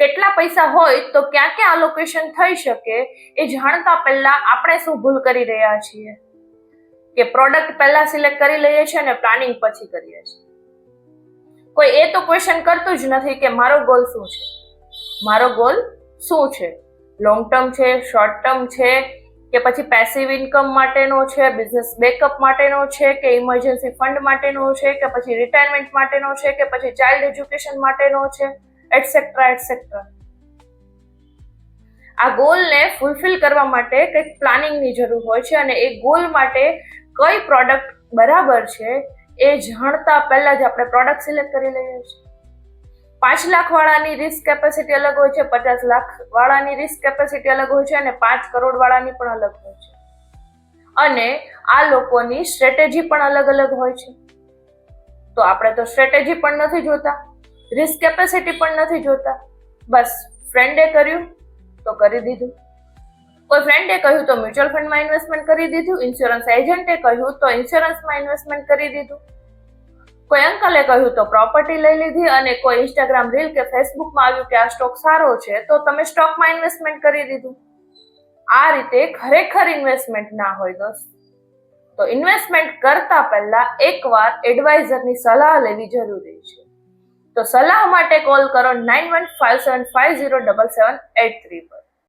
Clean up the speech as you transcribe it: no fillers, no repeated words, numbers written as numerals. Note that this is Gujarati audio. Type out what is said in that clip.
કેટલા પૈસા હોય તો ક્યાં ક્યાં અલોકેશન થઈ શકે એ જાણતા પહેલા આપણે શું ભૂલ કરી રહ્યા છીએ કે પ્રોડક્ટ પહેલા સિલેક્ટ કરી લઈએ છીએ અને પ્લાનિંગ પછી કરીએ છીએ. કોઈ એ તો ક્વેશ્ચન કરતું જ નથી કે મારો ગોલ શું છે, મારો ગોલ શું છે, લોંગ ટર્મ છે, શોર્ટ ટર્મ છે કે પછી પેસિવ ઇન્કમ માટેનો છે, બિઝનેસ બેકઅપ માટેનો છે કે ઇમરજન્સી ફંડ માટેનો છે કે પછી રિટાયરમેન્ટ માટેનો છે કે પછી ચાઇલ્ડ એજ્યુકેશન માટેનો છે, એટસેટ્રા એટસેટ્રા. આ ગોલને ફૂલફિલ કરવા માટે કંઈક પ્લાનિંગની જરૂર હોય છે અને એ ગોલ માટે કઈ પ્રોડક્ટ બરાબર છે એ જાણતા પહેલા જ આપણે પ્રોડક્ટ સિલેક્ટ કરી લઈએ છીએ. 5 લાખ વાળાની રિસ્ક કેપેસિટી અલગ હોય છે, 50 લાખ વાળાની રિસ્ક કેપેસિટી અલગ હોય છે અને 5 કરોડ વાળાની પણ અલગ હોય છે. અને આ લોકોની સ્ટ્રેટેજી પણ અલગ અલગ હોય છે. તો આપણે તો સ્ટ્રેટેજી પણ નથી જોતા, રિસ્ક કેપેસિટી પણ નથી જોતા, બસ ફ્રેન્ડે કર્યું તો કરી દીધું, કોઈ ફ્રેન્ડે કહ્યું તો મ્યુચ્યુઅલ ફંડમાં ઇન્વેસ્ટમેન્ટ કરી દીધું, ઇન્સ્યોરન્સ એજન્ટે કહ્યું તો ઇન્સ્યોરન્સમાં ઇન્વેસ્ટમેન્ટ કરી દીધું, કોઈ અંકલે કહ્યું તો પ્રોપર્ટી લઈ લીધી અને કોઈ ઇન્સ્ટાગ્રામ રીલ કે ફેસબુકમાં આવ્યું કે આ સ્ટોક સારો છે તો તમે સ્ટોકમાં ઇન્વેસ્ટમેન્ટ કરી દીધું. આ રીતે ખરેખર ઇન્વેસ્ટમેન્ટ ના હોય દોસ્ત. તો ઇન્વેસ્ટમેન્ટ કરતા પહેલા એકવાર એડવાઇઝરની સલાહ લેવી જરૂરી છે. તો સલાહ માટે કોલ કરો 9157507783 પર.